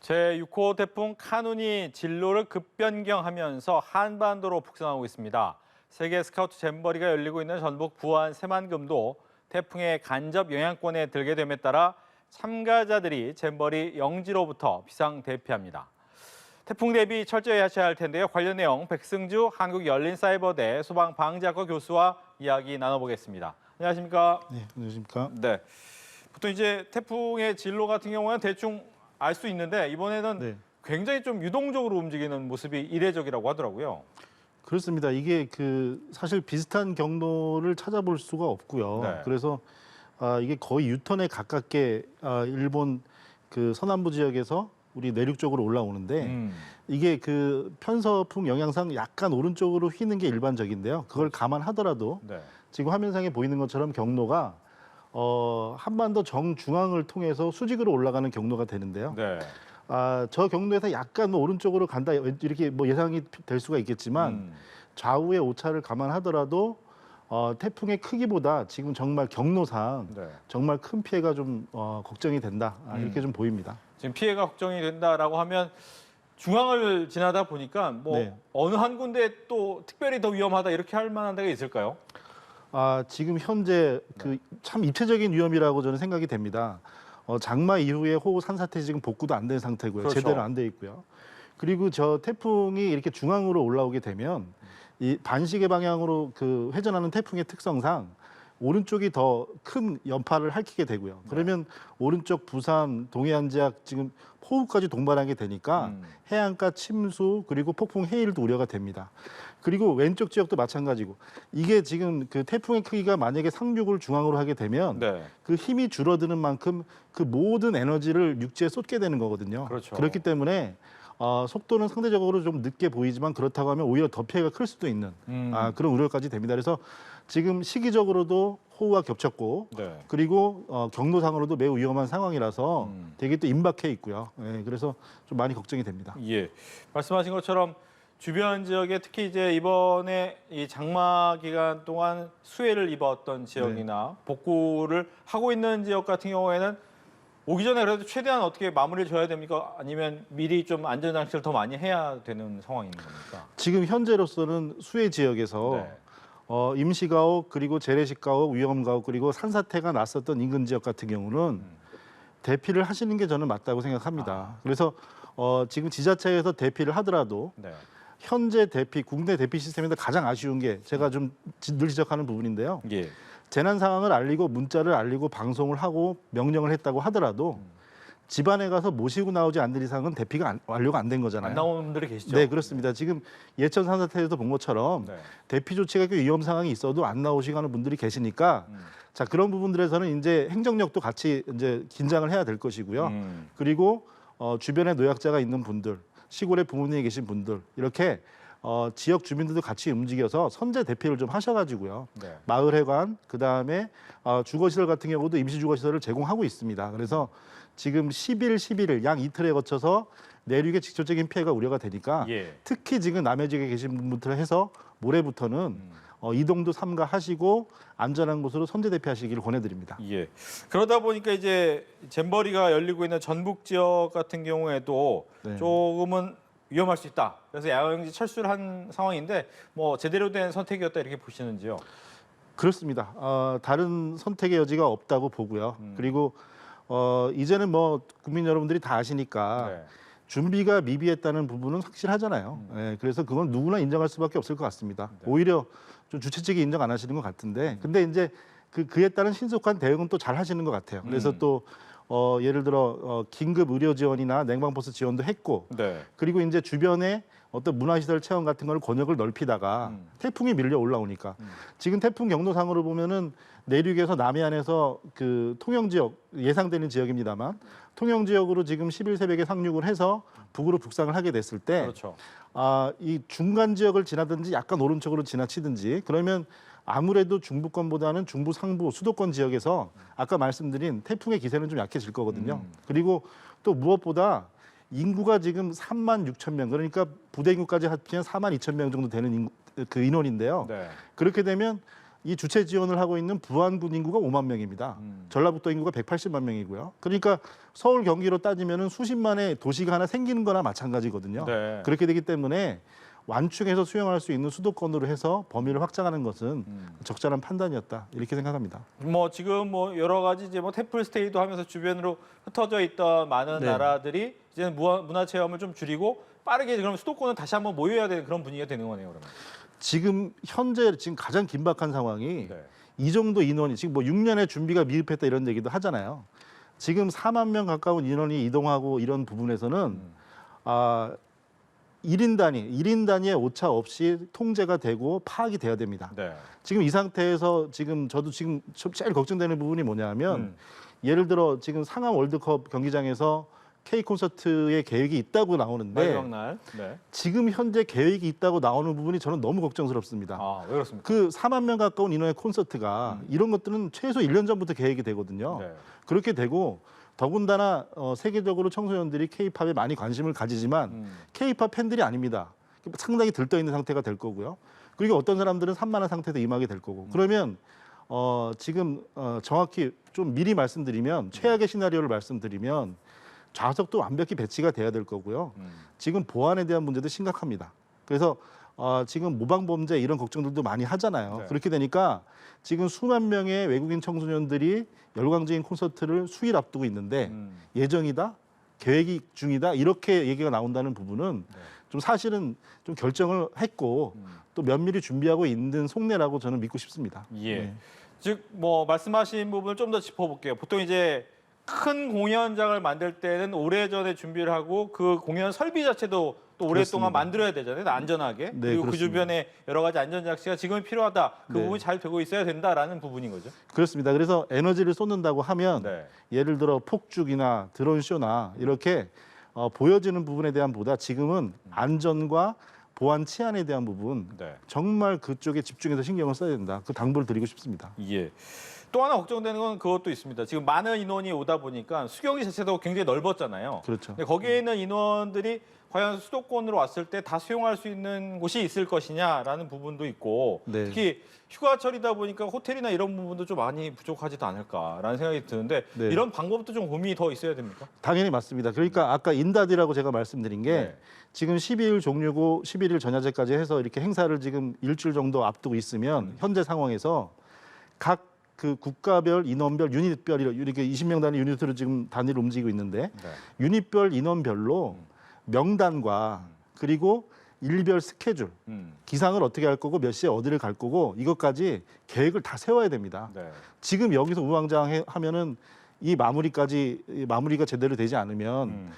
제6호 태풍 카눈이 진로를 급변경하면서 한반도로 북상하고 있습니다. 세계 스카우트 잼버리가 열리고 있는 전북 부안 새만금도 태풍의 간접 영향권에 들게 됨에 따라 참가자들이 잼버리 영지로부터 비상 대피합니다. 태풍 대비 철저히 하셔야 할 텐데요. 관련 내용 백승주 한국열린사이버대 소방방재학과 교수와 이야기 나눠보겠습니다. 안녕하십니까? 네, 안녕하십니까? 네. 보통 이제 태풍의 진로 같은 경우는 대충 알 수 있는데 이번에는 네, 굉장히 좀 유동적으로 움직이는 모습이 이례적이라고 하더라고요. 그렇습니다. 이게 사실 비슷한 경로를 찾아볼 수가 없고요. 네. 그래서 이게 거의 유턴에 가깝게 일본 서남부 지역에서 우리 내륙 쪽으로 올라오는데 이게 편서풍 영향상 약간 오른쪽으로 휘는 게 일반적인데요. 그걸 감안하더라도 네. 지금 화면상에 보이는 것처럼 경로가 한반도 정중앙을 통해서 수직으로 올라가는 경로가 되는데요. 네. 저 경로에서 약간 오른쪽으로 간다 이렇게 예상이 될 수가 있겠지만 좌우의 오차를 감안하더라도 태풍의 크기보다 지금 정말 경로상 네. 정말 큰 피해가 좀 걱정이 된다 이렇게 좀 보입니다. 지금 피해가 걱정이 된다라고 하면 중앙을 지나다 보니까 뭐 네. 어느 한 군데 또 특별히 더 위험하다 이렇게 할 만한 데가 있을까요? 지금 현재 참 입체적인 위험이라고 저는 생각이 됩니다. 장마 이후에 호우 산사태 지금 복구도 안 된 상태고요. 그렇죠. 제대로 안 돼 있고요. 그리고 저 태풍이 이렇게 중앙으로 올라오게 되면 이 반시계 방향으로 회전하는 태풍의 특성상 오른쪽이 더 큰 여파를 핥히게 되고요. 그러면 오른쪽 부산, 동해안 지역 지금 호우까지 동반하게 되니까 해안가 침수 그리고 폭풍 해일도 우려가 됩니다. 그리고 왼쪽 지역도 마찬가지고 이게 지금 태풍의 크기가 만약에 상륙을 중앙으로 하게 되면 네. 그 힘이 줄어드는 만큼 그 모든 에너지를 육지에 쏟게 되는 거거든요. 그렇죠. 그렇기 때문에 속도는 상대적으로 좀 늦게 보이지만 그렇다고 하면 오히려 더 피해가 클 수도 있는 그런 우려까지 됩니다. 그래서 지금 시기적으로도 호우와 겹쳤고 네. 그리고 경로상으로도 매우 위험한 상황이라서 되게 또 임박해 있고요. 예, 그래서 좀 많이 걱정이 됩니다. 예. 말씀하신 것처럼 주변 지역에 특히 이제 이번에 이 장마 기간 동안 수해를 입었던 지역이나 복구를 하고 있는 지역 같은 경우에는 오기 전에 그래도 최대한 어떻게 마무리를 져야 됩니까? 아니면 미리 좀 안전장치를 더 많이 해야 되는 상황인 겁니까? 지금 현재로서는 수해 지역에서 네. 임시가옥 그리고 재래식가옥, 위험가옥 그리고 산사태가 났었던 인근 지역 같은 경우는 대피를 하시는 게 저는 맞다고 생각합니다. 그래서 지금 지자체에서 대피를 하더라도 네. 현재 대피, 국내 대피 시스템에서 가장 아쉬운 게 제가 좀 늘 지적하는 부분인데요. 예. 재난 상황을 알리고 문자를 알리고 방송을 하고 명령을 했다고 하더라도 집안에 가서 모시고 나오지 않는 이상은 대피가 완료가 안 된 거잖아요. 안 나오는 분들이 계시죠? 네, 그렇습니다. 지금 예천 산사태에서 본 것처럼 네. 대피 조치가 위험 상황이 있어도 안 나오시고 하는 분들이 계시니까 자, 그런 부분들에서는 이제 행정력도 같이 이제 긴장을 해야 될 것이고요. 그리고 주변에 노약자가 있는 분들, 시골에 부모님이 계신 분들 이렇게 지역 주민들도 같이 움직여서 선제 대피를 좀 하셔가지고요. 네. 마을 해관 그다음에 주거시설 같은 경우도 임시 주거시설을 제공하고 있습니다. 그래서 지금 10일, 11일 양 이틀에 거쳐서 내륙에 직접적인 피해가 우려가 되니까 예. 특히 지금 남해 지역에 계신 분부터 해서 모레부터는 이동도 삼가하시고 안전한 곳으로 선제 대피하시기를 권해드립니다. 예. 그러다 보니까 이제 잼버리가 열리고 있는 전북 지역 같은 경우에도 네. 조금은 위험할 수 있다. 그래서 야영지 철수를 한 상황인데 뭐 제대로 된 선택이었다 이렇게 보시는지요? 그렇습니다. 다른 선택의 여지가 없다고 보고요. 그리고 이제는 뭐 국민 여러분들이 다 아시니까 네. 준비가 미비했다는 부분은 확실하잖아요. 예, 그래서 그건 누구나 인정할 수밖에 없을 것 같습니다. 오히려 좀 주체적이 인정 안 하시는 것 같은데, 근데 이제 그에 따른 신속한 대응은 또 잘 하시는 것 같아요. 그래서 또 예를 들어 긴급 의료 지원이나 냉방버스 지원도 했고, 네. 그리고 이제 주변에 어떤 문화시설 체험 같은 걸 권역을 넓히다가 태풍이 밀려 올라오니까 지금 태풍 경로상으로 보면은 내륙에서 남해안에서 통영 지역 예상되는 지역입니다만 통영 지역으로 지금 10일 새벽에 상륙을 해서 북으로 북상을 하게 됐을 때 그렇죠. 이 중간 지역을 지나든지 약간 오른쪽으로 지나치든지 그러면 아무래도 중부권보다는 중부 상부 수도권 지역에서 아까 말씀드린 태풍의 기세는 좀 약해질 거거든요. 그리고 또 무엇보다 인구가 지금 3만 6천 명 그러니까 부대 인구까지 합치면 4만 2천 명 정도 되는 인원인데요. 네. 그렇게 되면 이 주체 지원을 하고 있는 부안군 인구가 5만 명입니다. 전라북도 인구가 180만 명이고요. 그러니까 서울 경기로 따지면은 수십만의 도시가 하나 생기는 거나 마찬가지거든요. 네. 그렇게 되기 때문에 완충해서 수용할 수 있는 수도권으로 해서 범위를 확장하는 것은 적절한 판단이었다. 이렇게 생각합니다. 뭐 지금 뭐 여러 가지 이제 뭐 태플 스테이도 하면서 주변으로 흩어져 있던 많은 네. 나라들이 이제는 문화 체험을 좀 줄이고 빠르게 그럼 수도권은 다시 한번 모여야 되는 그런 분위기가 되는 거네요, 그러면. 지금 현재 가장 긴박한 상황이 네. 이 정도 인원이 지금 뭐 6년의 준비가 미흡했다 이런 얘기도 하잖아요. 지금 4만 명 가까운 인원이 이동하고 이런 부분에서는 1인 단위의 오차 없이 통제가 되고 파악이 돼야 됩니다. 네. 지금 이 상태에서 저도 지금 제일 걱정되는 부분이 뭐냐면 예를 들어 지금 상암 월드컵 경기장에서 K 콘서트의 계획이 있다고 나오는데 마지막 날. 네. 지금 현재 계획이 있다고 나오는 부분이 저는 너무 걱정스럽습니다. 아, 왜 그렇습니까? 그 4만 명 가까운 인원의 콘서트가 이런 것들은 최소 1년 전부터 계획이 되거든요. 네. 그렇게 되고 더군다나 세계적으로 청소년들이 K-팝에 많이 관심을 가지지만 K-팝 팬들이 아닙니다. 상당히 들떠 있는 상태가 될 거고요. 그리고 어떤 사람들은 산만한 상태도 임하게 될 거고. 그러면 지금 정확히 좀 미리 말씀드리면 최악의 시나리오를 말씀드리면 좌석도 완벽히 배치가 돼야 될 거고요. 지금 보안에 대한 문제도 심각합니다. 그래서 지금 모방 범죄 이런 걱정들도 많이 하잖아요. 네. 그렇게 되니까 지금 수만 명의 외국인 청소년들이 열광적인 콘서트를 수일 앞두고 있는데 예정이다, 계획이 중이다 이렇게 얘기가 나온다는 부분은 네. 좀 사실은 좀 결정을 했고 또 면밀히 준비하고 있는 속내라고 저는 믿고 싶습니다. 예. 네. 즉 뭐 말씀하신 부분을 좀 더 짚어볼게요. 보통 이제 큰 공연장을 만들 때는 오래전에 준비를 하고 그 공연 설비 자체도 또 오랫동안 그렇습니다. 만들어야 되잖아요. 안전하게. 네, 그리고 그 그렇습니다. 주변에 여러 가지 안전 장치가 지금 필요하다. 그 네. 부분이 잘 되고 있어야 된다라는 부분인 거죠. 그렇습니다. 그래서 에너지를 쏟는다고 하면 네. 예를 들어 폭죽이나 드론 쇼나 이렇게 보여지는 부분에 대한 보다 지금은 안전과 보안 치안에 대한 부분 네. 정말 그쪽에 집중해서 신경을 써야 된다. 그 당부를 드리고 싶습니다. 예. 또 하나 걱정되는 건 그것도 있습니다. 지금 많은 인원이 오다 보니까 수경이 자체도 굉장히 넓었잖아요. 그렇죠. 근데 거기에 있는 인원들이 과연 수도권으로 왔을 때 다 수용할 수 있는 곳이 있을 것이냐라는 부분도 있고 네. 특히 휴가철이다 보니까 호텔이나 이런 부분도 좀 많이 부족하지도 않을까라는 생각이 드는데 네. 이런 방법도 좀 고민이 더 있어야 됩니까? 당연히 맞습니다. 그러니까 아까 인다디라고 제가 말씀드린 게 네. 지금 12일 종료고 11일 전야제까지 해서 이렇게 행사를 지금 일주일 정도 앞두고 있으면 현재 상황에서 각 그 국가별, 인원별, 유닛별 이렇게 20명 단위 유닛으로 지금 단위를 움직이고 있는데 네. 유닛별, 인원별로 명단과 그리고 일별 스케줄, 기상을 어떻게 할 거고 몇 시에 어디를 갈 거고 이것까지 계획을 다 세워야 됩니다. 네. 지금 여기서 우왕좌왕하면은 이 마무리가 제대로 되지 않으면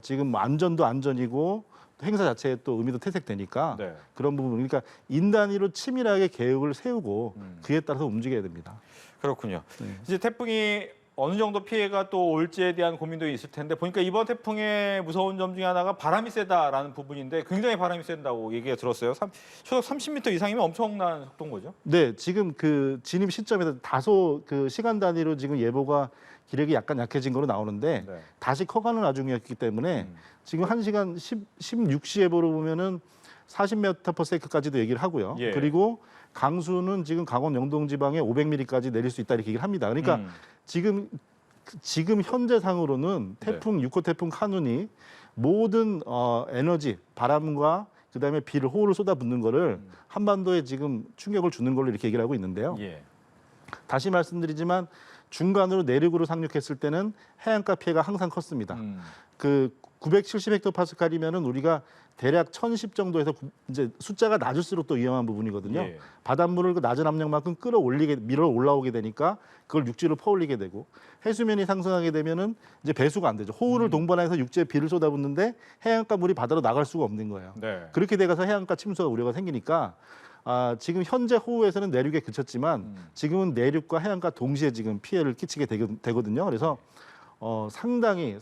지금 안전도 안전이고 행사 자체의 또 의미도 퇴색되니까 네. 그런 부분 그러니까 인 단위로 치밀하게 계획을 세우고 그에 따라서 움직여야 됩니다. 그렇군요. 네. 이제 태풍이 어느 정도 피해가 또 올지에 대한 고민도 있을 텐데 보니까 이번 태풍의 무서운 점 중에 하나가 바람이 세다라는 부분인데 굉장히 바람이 센다고 얘기가 들었어요. 초속 30m 이상이면 엄청난 속도인 거죠? 네, 지금 그 진입 시점에서 다소 그 시간 단위로 지금 예보가 기력이 약간 약해진 거로 나오는데 네. 다시 커가는 와중이었기 때문에 지금 1시간 16시 예보로 보면은 40m/s까지도 얘기를 하고요. 예. 그리고 강수는 지금 강원 영동 지방에 500mm까지 내릴 수 있다 이렇게 얘기를 합니다. 그러니까 지금 현재 상으로는 태풍 6호 태풍 카눈이 모든 에너지 바람과 그다음에 비를 호우를 쏟아붓는 거를 한반도에 지금 충격을 주는 걸로 이렇게 얘기를 하고 있는데요. 예. 다시 말씀드리지만 중간으로 내륙으로 상륙했을 때는 해안가 피해가 항상 컸습니다. 그 970헥토파스칼이면은 우리가 대략 1010 정도에서 이제 숫자가 낮을수록 또 위험한 부분이거든요. 예. 바닷물을 그 낮은 압력만큼 밀어 올라오게 되니까 그걸 육지로 퍼올리게 되고 해수면이 상승하게 되면은 이제 배수가 안 되죠. 호우를 동반해서 육지에 비를 쏟아붓는데 해안가 물이 바다로 나갈 수가 없는 거예요. 네. 그렇게 돼가서 해안가 침수가 우려가 생기니까 지금 현재 호우에서는 내륙에 그쳤지만 지금은 내륙과 해안가 동시에 지금 피해를 끼치게 되거든요. 그래서 상당히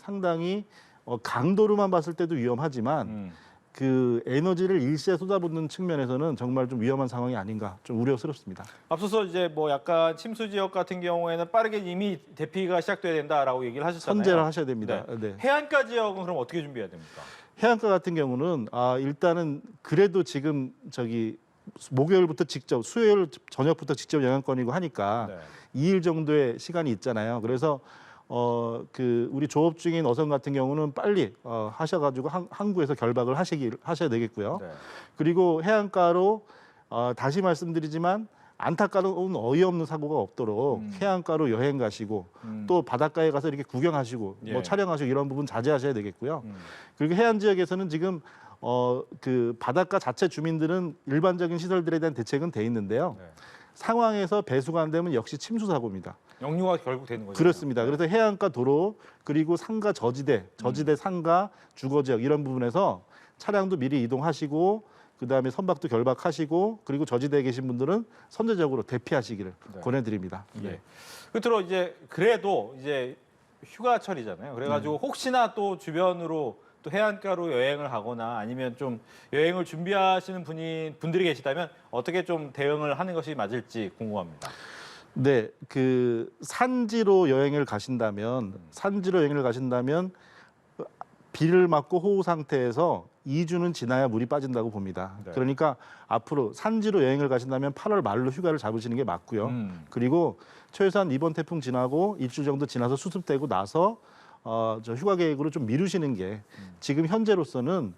강도로만 봤을 때도 위험하지만 그 에너지를 일시에 쏟아붓는 측면에서는 정말 좀 위험한 상황이 아닌가 좀 우려스럽습니다. 앞서서 이제 뭐 약간 침수 지역 같은 경우에는 빠르게 이미 대피가 시작돼야 된다라고 얘기를 하셨잖아요. 선제를 하셔야 됩니다. 네. 네. 해안가 지역은 그럼 어떻게 준비해야 됩니까? 해안가 같은 경우는 일단은 그래도 지금 목요일부터 직접, 수요일 저녁부터 직접 영향권이고 하니까 네. 2일 정도의 시간이 있잖아요. 그래서 우리 조업 중인 어선 같은 경우는 빨리 하셔가지고 항구에서 결박을 하셔야 되겠고요. 네. 그리고 해안가로 다시 말씀드리지만 안타까운 어이없는 사고가 없도록 해안가로 여행 가시고 또 바닷가에 가서 이렇게 구경하시고 예. 뭐 촬영하시고 이런 부분 자제하셔야 되겠고요. 음. 그리고 해안 지역에서는 지금 그 바닷가 자체 주민들은 일반적인 시설들에 대한 대책은 돼 있는데요. 네. 상황에서 배수가 안 되면 역시 침수 사고입니다. 역류가 결국 되는 거죠. 그렇습니다. 그래서 해안가 도로 그리고 상가 저지대 상가 주거 지역 이런 부분에서 차량도 미리 이동하시고 그다음에 선박도 결박하시고 그리고 저지대에 계신 분들은 선제적으로 대피하시기를 네. 권해드립니다. 예. 끝으로 이제 그래도 이제 휴가철이잖아요. 그래가지고 혹시나 또 주변으로 또 해안가로 여행을 하거나 아니면 좀 여행을 준비하시는 분들이 계시다면 어떻게 좀 대응을 하는 것이 맞을지 궁금합니다. 네, 그 산지로 여행을 가신다면 비를 맞고 호우 상태에서 2주는 지나야 물이 빠진다고 봅니다. 네. 그러니까 앞으로 산지로 여행을 가신다면 8월 말로 휴가를 잡으시는 게 맞고요. 그리고 최소한 이번 태풍 지나고 일주 정도 지나서 수습되고 나서 저 휴가 계획으로 좀 미루시는 게 지금 현재로서는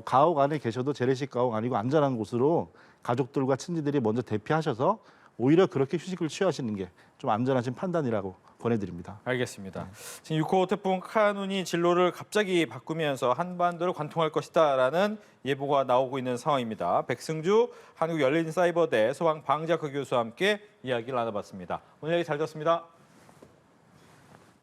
가옥 안에 계셔도 재래식 가옥 아니고 안전한 곳으로 가족들과 친지들이 먼저 대피하셔서 오히려 그렇게 휴식을 취하시는 게 좀 안전하신 판단이라고 권해드립니다. 알겠습니다. 지금 6호 태풍 카눈이 진로를 갑자기 바꾸면서 한반도를 관통할 것이다라는 예보가 나오고 있는 상황입니다. 백승주 한국열린사이버대 소방방재학과 교수와 함께 이야기를 나눠봤습니다. 오늘 얘기 잘 들었습니다.